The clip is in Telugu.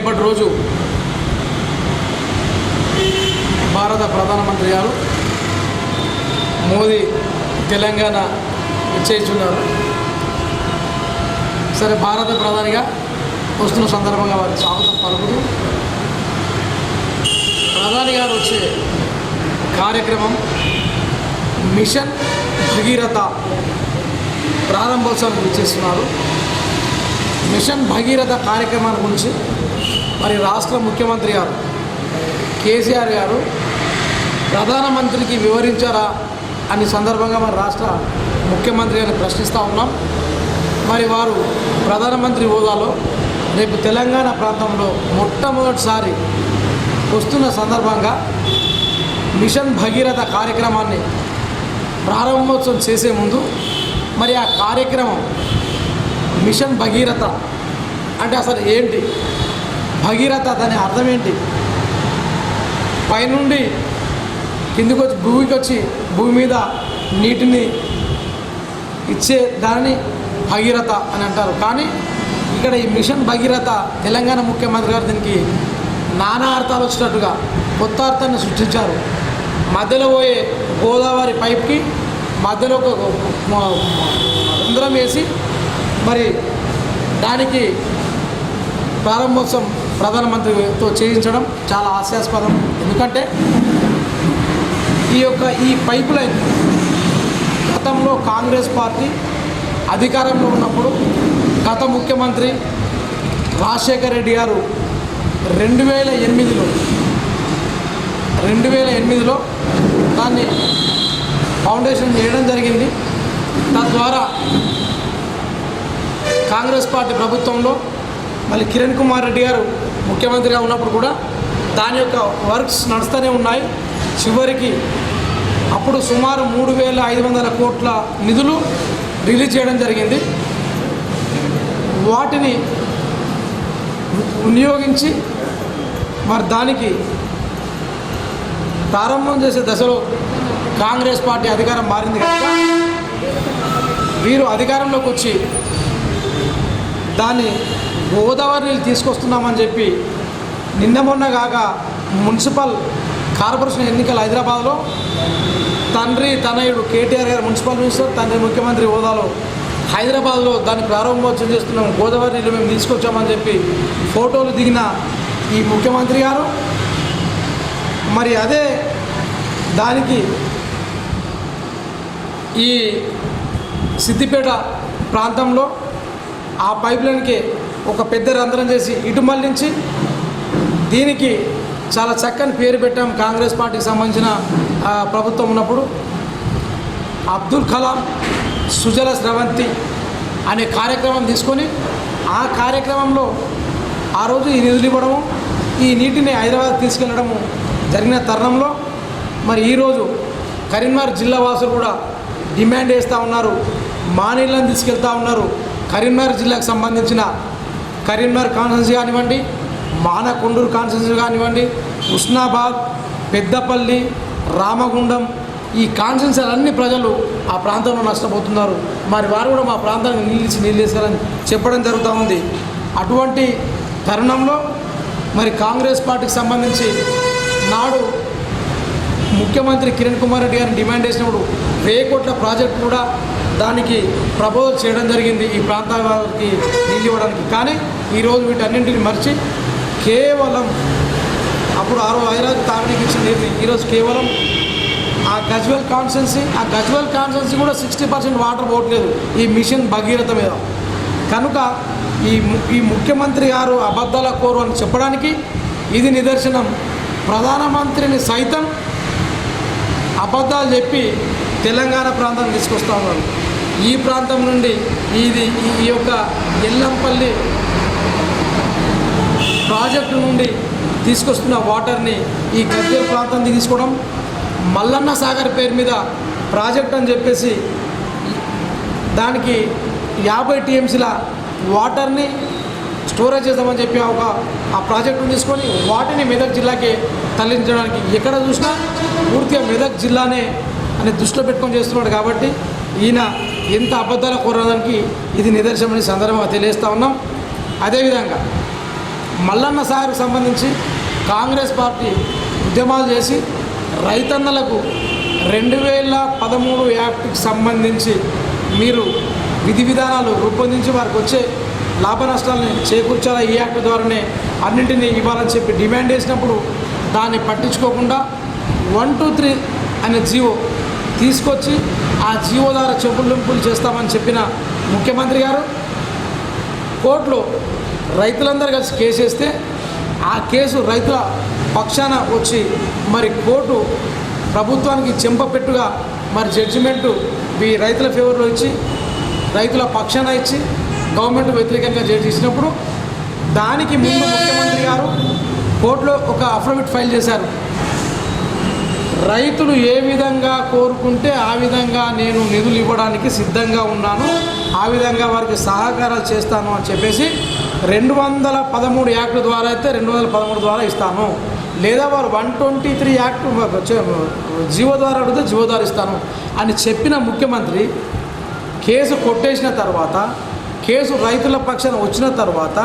రేపటి రోజు భారత ప్రధానమంత్రి గారు మోదీ తెలంగాణ ఇచ్చేస్తున్నారు. సరే, భారత ప్రధానిగా వస్తున్న సందర్భంగా వారికి స్వాగతం పలుకుతూ ప్రధాని గారు వచ్చే కార్యక్రమం మిషన్ భగీరథ ప్రారంభోత్సవం ఇచ్చేస్తున్నారు. మిషన్ భగీరథ కార్యక్రమాన్ని గురించి మరి రాష్ట్ర ముఖ్యమంత్రి గారు కేసీఆర్ గారు ప్రధానమంత్రికి వివరించారా అనే సందర్భంగా మరి రాష్ట్ర ముఖ్యమంత్రి గారిని ప్రశ్నిస్తూ ఉన్నాం. మరి వారు ప్రధానమంత్రి హోదాలో రేపు తెలంగాణ ప్రాంతంలో మొట్టమొదటిసారి వస్తున్న సందర్భంగా మిషన్ భగీరథ కార్యక్రమాన్ని ప్రారంభోత్సవం చేసే ముందు మరి ఆ కార్యక్రమం మిషన్ భగీరథ అంటే అసలు ఏంటి, భగీరథ దాని అర్థం ఏంటి, పైనుండి కిందికి వచ్చి భూమికి వచ్చి భూమి మీద నీటిని ఇచ్చే దానిని భగీరథ అని అంటారు. కానీ ఇక్కడ ఈ మిషన్ భగీరథ తెలంగాణ ముఖ్యమంత్రి గారు దీనికి నానా అర్థాలు వచ్చినట్టుగా కొత్త అర్థాన్ని సృష్టించారు. మధ్యలో పోయే గోదావరి పైప్కి మధ్యలో ఒక రంధ్రం వేసి మరి దానికి ప్రారంభోత్సవం ప్రధానమంత్రితో చేయించడం చాలా హాస్యాస్పదం. ఎందుకంటే ఈ పైప్ లైన్ గతంలో కాంగ్రెస్ పార్టీ అధికారంలో ఉన్నప్పుడు గత ముఖ్యమంత్రి రాజశేఖర రెడ్డి గారు 2008లో దాన్ని ఫౌండేషన్ చేయడం జరిగింది. తద్వారా కాంగ్రెస్ పార్టీ ప్రభుత్వంలో మళ్ళీ కిరణ్ కుమార్ రెడ్డి గారు ముఖ్యమంత్రిగా ఉన్నప్పుడు కూడా దాని యొక్క వర్క్స్ నడుస్తూనే ఉన్నాయి. చివరికి అప్పుడు సుమారు 3,500 కోట్ల నిధులు రిలీజ్ చేయడం జరిగింది. వాటిని వినియోగించి మరి దానికి ప్రారంభం చేసే దశలో కాంగ్రెస్ పార్టీ అధికారం మారింది కనుక వీరు అధికారంలోకి వచ్చి దాన్ని గోదావరి నీళ్ళు తీసుకొస్తున్నామని చెప్పి నిన్న మొన్న కాక మున్సిపల్ కార్పొరేషన్ ఎన్నికల హైదరాబాద్లో తండ్రి తనయుడు కేటీఆర్ గారు మున్సిపల్ మినిస్టర్, తండ్రి ముఖ్యమంత్రి హోదాలో హైదరాబాద్లో దాన్ని ప్రారంభోత్సవం చేస్తున్నాం, గోదావరి నీళ్ళు మేము తీసుకొచ్చామని చెప్పి ఫోటోలు దిగిన ఈ ముఖ్యమంత్రి గారు మరి అదే దానికి ఈ సిద్దిపేట ప్రాంతంలో ఆ పైప్లైన్కి ఒక పెద్ద రంధ్రం చేసి ఇటు మళ్లించి దీనికి చాలా చక్కని పేరు పెట్టాం. కాంగ్రెస్ పార్టీకి సంబంధించిన ప్రభుత్వం ఉన్నప్పుడు అబ్దుల్ కలాం సుజల స్రవంతి అనే కార్యక్రమం తీసుకొని ఆ కార్యక్రమంలో ఆ రోజు ఈ నిధులు ఇవ్వడము, ఈ నీటిని హైదరాబాద్ తీసుకెళ్లడము జరిగిన తరుణంలో మరి ఈరోజు కరీంనగర్ జిల్లా వాసులు కూడా డిమాండ్ చేస్తూ ఉన్నారు, మా నీళ్ళని తీసుకెళ్తూ ఉన్నారు. కరీంనగర్ జిల్లాకు సంబంధించిన కరీంనగర్ కాన్స్టిట్యున్సీ కానివ్వండి, మానకొండూరు కాన్స్టిట్యున్సీ కానివ్వండి, హుస్నాబాద్, పెద్దపల్లి, రామగుండం ఈ కాన్స్టిట్యున్సీలన్నీ ప్రజలు ఆ ప్రాంతంలో నష్టపోతున్నారు. మరి వారు కూడా మా ప్రాంతానికి నీళ్ళు ఇస్తారని చెప్పడం జరుగుతూ ఉంది. అటువంటి తరుణంలో మరి కాంగ్రెస్ పార్టీకి సంబంధించి నాడు ముఖ్యమంత్రి కిరణ్ కుమార్ రెడ్డి గారిని డిమాండ్ చేసినప్పుడు 1000 కోట్ల ప్రాజెక్టు కూడా దానికి ప్రపోజల్ చేయడం జరిగింది ఈ ప్రాంతాల వారికి నీళ్ళు ఇవ్వడానికి. కానీ ఈరోజు వీటన్నింటిని మర్చి కేవలం అప్పుడు హైదరాబాద్ తాగడానికి ఇచ్చిన నీరు ఈరోజు కేవలం ఆ గజ్వేల్ కాన్స్టిట్యున్సీ కూడా 60% వాటర్ పోవట్లేదు ఈ మిషన్ భగీరథ మీద. కనుక ఈ ముఖ్యమంత్రి గారు అబద్ధాల కోరు అని చెప్పడానికి ఇది నిదర్శనం. ప్రధానమంత్రిని సైతం అబద్ధాలు చెప్పి తెలంగాణ ప్రాంతాన్ని తీసుకొస్తూ ఉన్నారు. ఈ ప్రాంతం నుండి ఈ యొక్క ఎల్లంపల్లి ప్రాజెక్టు నుండి తీసుకొస్తున్న వాటర్ని ఈ గజ్వేల్ ప్రాంతానికి తీసుకోవడం, మల్లన్న సాగర్ పేరు మీద ప్రాజెక్ట్ అని చెప్పేసి దానికి 50 TMCల వాటర్ని స్టోరేజ్ చేద్దామని చెప్పి ఆ ప్రాజెక్టును తీసుకొని వాటిని మెదక్ జిల్లాకి తరలించడానికి ఎక్కడ చూసినా పూర్తిగా మెదక్ జిల్లానే అని దృష్టిలో పెట్టుకొని చేస్తున్నాడు. కాబట్టి ఈయన ఎంత అబద్ధాలు కోరడానికి ఇది నిదర్శనమని సందర్భంగా తెలియజేస్తూ ఉన్నాం. అదేవిధంగా మల్లన్న సాగర్కు సంబంధించి కాంగ్రెస్ పార్టీ ఉద్యమాలు చేసి రైతన్నలకు 2013 యాక్ట్కి సంబంధించి మీరు విధి విధానాలు రూపొందించి వారికి వచ్చే లాభ నష్టాలని చేకూర్చాలా ఈ యాక్ట్ ద్వారానే అన్నింటినీ ఇవ్వాలని చెప్పి డిమాండ్ చేసినప్పుడు దాన్ని పట్టించుకోకుండా 123 అనే జీవో తీసుకొచ్చి ఆ జీవో ద్వారా చెప్పులింపులు చేస్తామని చెప్పిన ముఖ్యమంత్రి గారు కోర్టులో రైతులందరూ కలిసి కేసు వేస్తే ఆ కేసు రైతుల పక్షాన వచ్చి మరి కోర్టు ప్రభుత్వానికి చెంపపెట్టుగా మరి జడ్జిమెంటు ఈ రైతుల ఫేవర్లో ఇచ్చి రైతుల పక్షాన ఇచ్చి గవర్నమెంట్ వ్యతిరేకంగా జడ్జి ఇచ్చినప్పుడు దానికి ముందు ముఖ్యమంత్రి గారు కోర్టులో ఒక అఫిడవిట్ ఫైల్ చేశారు. రైతులు ఏ విధంగా కోరుకుంటే ఆ విధంగా నేను నిధులు ఇవ్వడానికి సిద్ధంగా ఉన్నాను, ఆ విధంగా వారికి సహకారాలు చేస్తాను అని చెప్పేసి 213 యాక్ట్ ద్వారా అయితే 213 ద్వారా ఇస్తాను, లేదా వారు 123 యాక్ట్ జీవో ద్వారా అడిగితే జీవో ద్వారా ఇస్తాను అని చెప్పిన ముఖ్యమంత్రి కేసు కొట్టేసిన తర్వాత కేసు రైతుల పక్షాన వచ్చిన తర్వాత